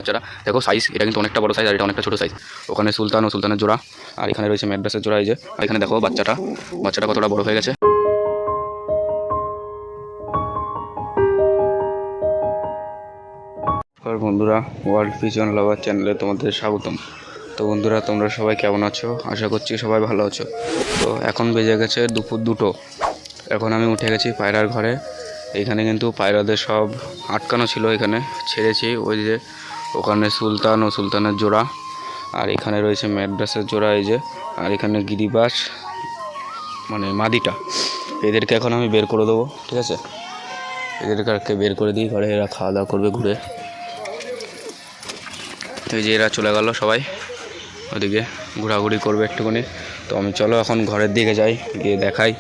বাচ্চারা দেখো সাইজ, এটা কিন্তু অনেকটা বড় সাইজ আর এটা অনেকটা ছোটো সাইজ। ওখানে সুলতান ও সুলতানের জোড়া, আর এখানে রয়েছে ম্যাড্রাসের জোড়া। এই যে আর এখানে দেখো বাচ্চাটা কতটা বড় হয়ে গেছে। বন্ধুরা, ওয়ার্ল্ড পিজন লাভার চ্যানেলে তোমাদের স্বাগতম। তো বন্ধুরা, তোমরা সবাই কেমন আছো? আশা করছি সবাই ভালো আছো। তো এখন বেজে গেছে দুপুর 2টো। এখন আমি উঠে গেছি পায়রার ঘরে। এখানে কিন্তু পায়রাদের সব আটকানো ছিল, এখানে ছেড়েছি। ওই যে ওখানে সুলতান ও সুলতানের জোড়া, আর এখানে রয়েছে ম্যাড্রাসের জোড়া। এই যে আর এখানে গিরিবাস মানে মাদিটা। এদেরকে এখন আমি বের করে দেবো, ঠিক আছে? এদেরকে বের করে দিই ঘরে, এরা খাওয়া দাওয়া করবে ঘুরে। তো এই যে এরা চলে গেল সবাই ওদিকে, ঘোরাঘুরি করবে একটুখানি। তো আমি চলো এখন ঘরের দিকে যাই, গিয়ে দেখাই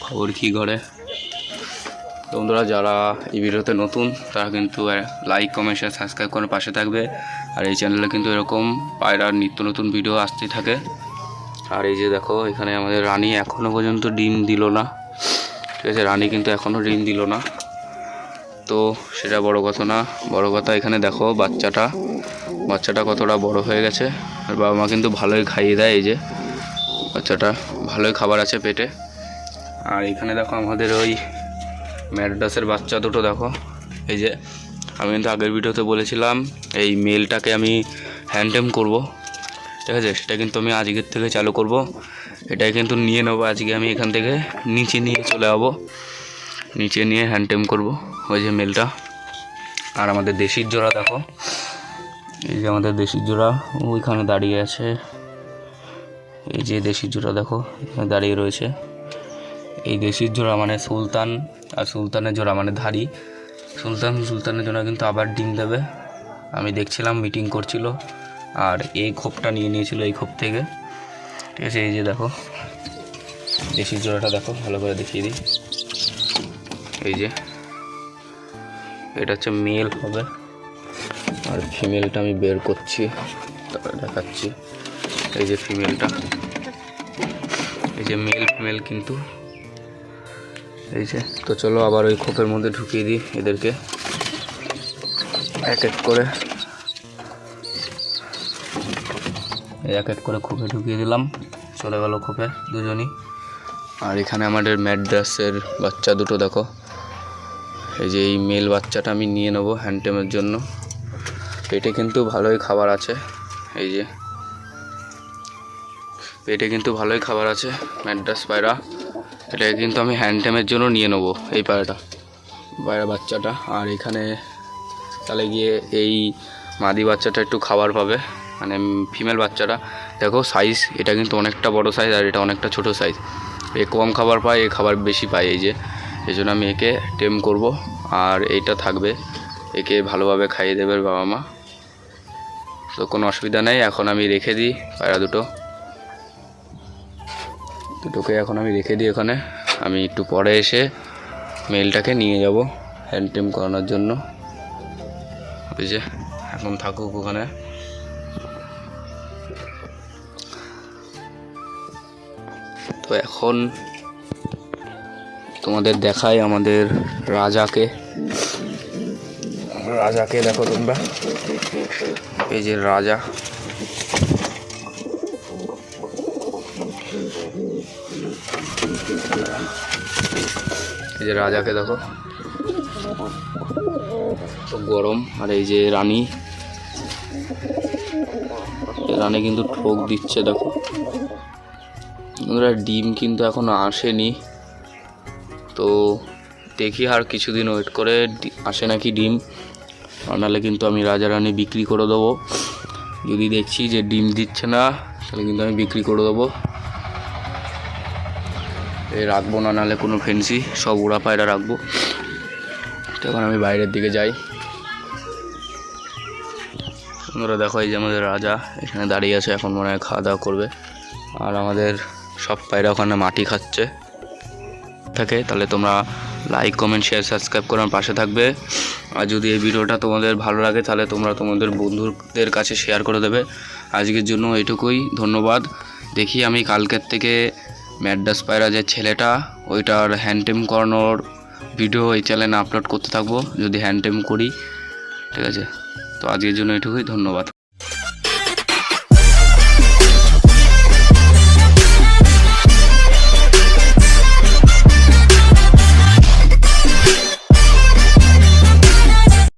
খবর কী ঘরে। তো বন্ধুরা, যারা এই ভিডিওতে নতুন তারা কিন্তু লাইক কমেন্ট শেয়ার সাবস্ক্রাইব করে পাশে থাকবে। আর এই চ্যানেলে কিন্তু এরকম পায়রার নিত্য নতুন ভিডিও আসতেই থাকে। আর এই যে দেখো, এখানে আমাদের রানী এখনও পর্যন্ত ডিম দিল না, ঠিক আছে? রানী কিন্তু এখনও ডিম দিল না। তো সেটা বড় কথা না, বড় কথা এখানে দেখো বাচ্চাটা কতটা বড় হয়ে গেছে। আর বাবা মা কিন্তু ভালোই খাইয়ে দেয়। এই যে বাচ্চাটা ভালোই খাবার আছে পেটে। আর এখানে দেখো আমাদের ওই ম্যাড্রাসের বাচ্চা দুটো দেখো। এই যে আমি কিন্তু আগের ভিডিওতে বলেছিলাম এই মেলটাকে আমি হ্যান্ডটেম করব, ঠিক আছে? সেটা কিন্তু আমি আজকের থেকে চালু করব। এটাই কিন্তু নিয়ে নেবো আজকে আমি এখান থেকে, নিচে নিয়ে চলে যাবো, নিচে নিয়ে হ্যান্ডটেম করব ওই যে মেলটা। আর আমাদের দেশির জোড়া দেখো, এই যে আমাদের দেশির জোড়া ওইখানে দাঁড়িয়ে আছে। এই যে দেশির জোড়া দেখো এখানে দাঁড়িয়ে রয়েছে। এই দেশির জোড়া মানে সুলতান, আর সুলতানের জোড়া মানে ধাড়ি। সুলতানের জোড়া কিন্তু আবার ডিম দেবে। আমি দেখছিলাম মিটিং করছিল, আর এই খোপটা নিয়ে নিয়েছিল এই খোপ থেকে, ঠিক আছে? এই যে দেখো দেশির জোড়াটা দেখো, ভালো করে দেখিয়ে দিই। এই যে এটা হচ্ছে মেল হবে, আর ফিমেলটা আমি বের করছি, তারপরে দেখাচ্ছি। এই যে ফিমেলটা, এই যে মেল ফিমেল কিন্তু এই যে। তো চলো আবার ওই খোপের মধ্যে ঢুকিয়ে দিই এদেরকে এক এক করে, এক এক করে খোপে ঢুকিয়ে দিলাম। চলে গেল খোপে দুজনই। আর এখানে আমাদের ম্যাড্রাসের বাচ্চা দুটো দেখো। এই যে এই মেল বাচ্চাটা আমি নিয়ে নেবো হ্যান্ডটেমের জন্য। পেটে কিন্তু ভালোই খাবার আছে, এই যে পেটে কিন্তু ভালোই খাবার আছে ম্যাড্রাস পায়রা। এটাকে কিন্তু আমি হ্যান্ডটেমের জন্য নিয়ে নেবো এই পায়রা বাচ্চাটা। আর এখানে তাহলে গিয়ে এই মাদি বাচ্চাটা একটু খাবার পাবে, মানে ফিমেল বাচ্চাটা দেখো সাইজ, এটা কিন্তু অনেকটা বড় সাইজ আর এটা অনেকটা ছোট সাইজ। এ কম খাবার পায়, এ খাবার বেশি পায়। এই যে এই জন্য আমি একে টেম করব। আর এইটা থাকবে, একে ভালোভাবে খাইয়ে দেবে বাবা মা। তো কোনো অসুবিধা নেই। এখন আমি রেখে দিই পায়রা দুটোকে এখন আমি রেখে দিই ওখানে। আমি একটু পরে এসে মেলটাকে নিয়ে যাব হ্যান্ডটেম করানোর জন্য। ওই যে এখন থাকুক ওখানে। তো এখন তোমাদের দেখাই আমাদের রাজাকে দেখো তোমরা। এই যে রাজা, এই যে রাজাকে দেখো, গরম। আর এই যে রানী কিন্তু ঠোক দিচ্ছে দেখো। ডিম কিন্তু এখনো আসেনি, তো দেখি আর কিছুদিন ওয়েট করে আসে নাকি ডিম, নাহলে কিন্তু আমি রাজা রানী বিক্রি করে দেবো। যদি দেখছি যে ডিম দিচ্ছে না তাহলে কিন্তু আমি বিক্রি করে দেবো, রাখবো না, নাহলে কোনো ফেন্সি সব উড়া পায়রা রাখবো। তো এখন আমি বাইরের দিকে যাই। তোমরা দেখো এই যে আমাদের রাজা এখানে দাঁড়িয়ে আছে, এখন মনে হয় খাওয়া দাওয়া করবে। আর আমাদের সব পায়রা ওখানে মাটি খাচ্ছে থাকে। তাহলে তোমরা লাইক কমেন্ট শেয়ার সাবস্ক্রাইব করে আমার পাশে থাকবে। আর যদি এই ভিডিওটা তোমাদের ভালো লাগে তাহলে তোমরা তোমাদের বন্ধুদের কাছে শেয়ার করে দেবে। আজকের জন্য এইটুকুই, ধন্যবাদ। দেখি আমি কালকের থেকে ম্যাড্রাস পায়রা যে ছেলেটা ওইটার হ্যান্ডটেম করানোর ভিডিও এই চ্যানেলে আপলোড করতে থাকবো, যদি হ্যান্ডটেম করি, ঠিক আছে? তো আজকের জন্য এটুকুই, ধন্যবাদ।